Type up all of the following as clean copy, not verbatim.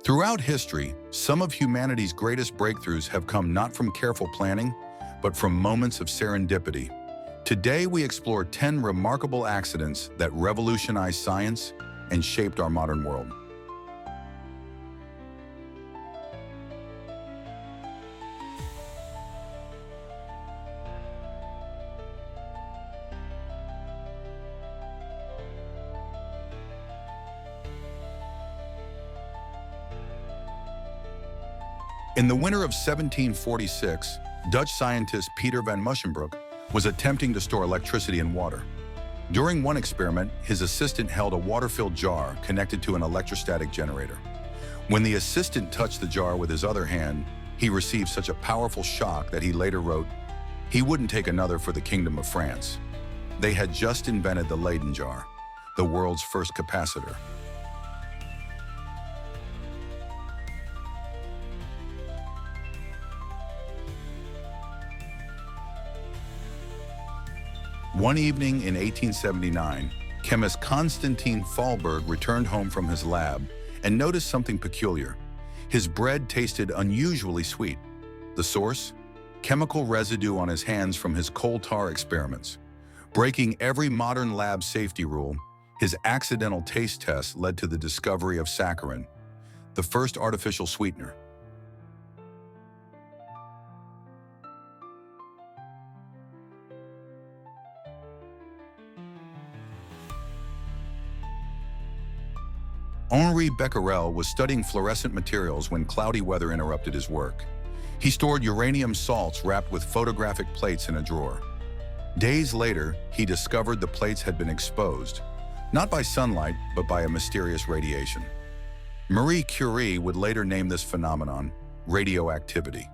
Throughout history, some of humanity's greatest breakthroughs have come not from careful planning, but from moments of serendipity. Today, we explore 10 remarkable accidents that revolutionized science and shaped our modern world. In the winter of 1746, Dutch scientist Peter van Musschenbroek was attempting to store electricity in water. During one experiment, his assistant held a water-filled jar connected to an electrostatic generator. When the assistant touched the jar with his other hand, he received such a powerful shock that he later wrote, he wouldn't take another for the Kingdom of France. They had just invented the Leyden jar, the world's first capacitor. One evening in 1879, chemist Constantin Fahlberg returned home from his lab and noticed something peculiar. His bread tasted unusually sweet. The source? Chemical residue on his hands from his coal tar experiments. Breaking every modern lab safety rule, his accidental taste test led to the discovery of saccharin, the first artificial sweetener. Henri Becquerel was studying fluorescent materials when cloudy weather interrupted his work. He stored uranium salts wrapped with photographic plates in a drawer. Days later, he discovered the plates had been exposed, not by sunlight, but by a mysterious radiation. Marie Curie would later name this phenomenon radioactivity.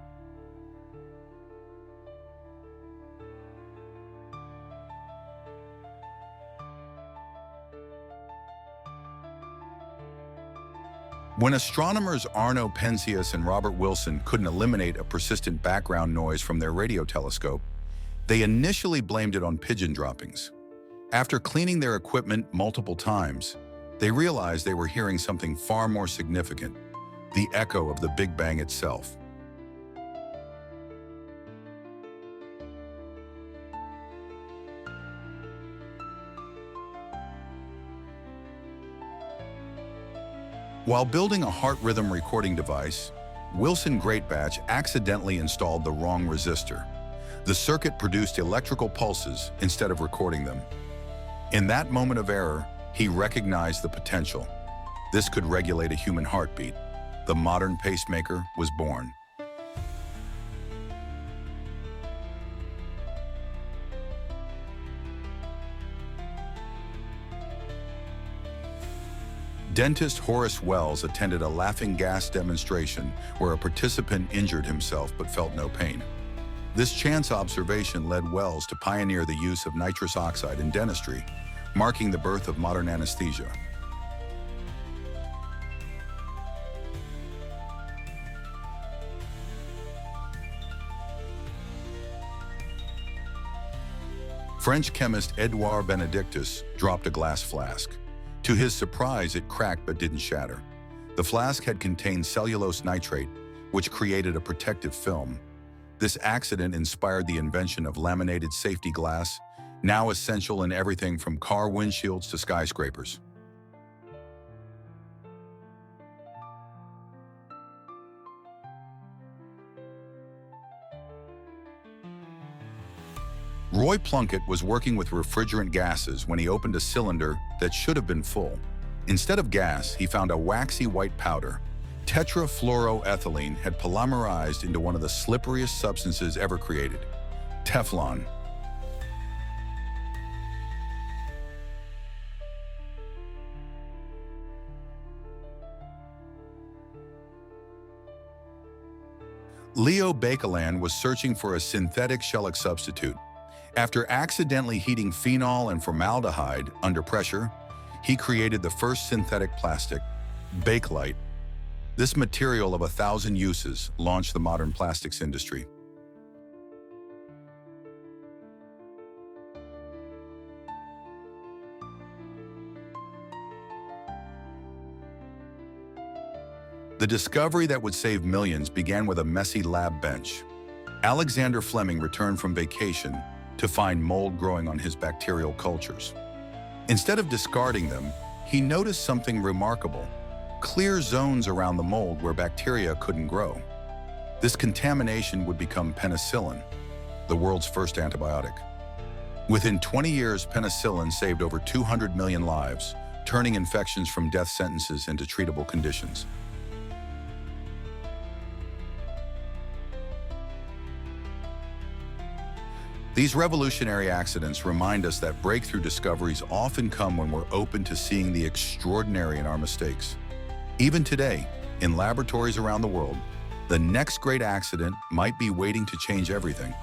When astronomers Arno Penzias and Robert Wilson couldn't eliminate a persistent background noise from their radio telescope, they initially blamed it on pigeon droppings. After cleaning their equipment multiple times, they realized they were hearing something far more significant, the echo of the Big Bang itself. While building a heart rhythm recording device, Wilson Greatbatch accidentally installed the wrong resistor. The circuit produced electrical pulses instead of recording them. In that moment of error, he recognized the potential. This could regulate a human heartbeat. The modern pacemaker was born. Dentist Horace Wells attended a laughing gas demonstration where a participant injured himself but felt no pain. This chance observation led Wells to pioneer the use of nitrous oxide in dentistry, marking the birth of modern anesthesia. French chemist Edouard Benedictus dropped a glass flask. To his surprise, it cracked but didn't shatter. The flask had contained cellulose nitrate, which created a protective film. This accident inspired the invention of laminated safety glass, now essential in everything from car windshields to skyscrapers. Roy Plunkett was working with refrigerant gases when he opened a cylinder that should have been full. Instead of gas, he found a waxy white powder. Tetrafluoroethylene had polymerized into one of the slipperiest substances ever created, Teflon. Leo Baekeland was searching for a synthetic shellac substitute. After accidentally heating phenol and formaldehyde under pressure, he created the first synthetic plastic, Bakelite. This material of 1,000 uses launched the modern plastics industry. The discovery that would save millions began with a messy lab bench. Alexander Fleming returned from vacation to find mold growing on his bacterial cultures. Instead of discarding them, he noticed something remarkable: clear zones around the mold where bacteria couldn't grow. This contamination would become penicillin, the world's first antibiotic. Within 20 years, penicillin saved over 200 million lives, turning infections from death sentences into treatable conditions. These revolutionary accidents remind us that breakthrough discoveries often come when we're open to seeing the extraordinary in our mistakes. Even today, in laboratories around the world, the next great accident might be waiting to change everything.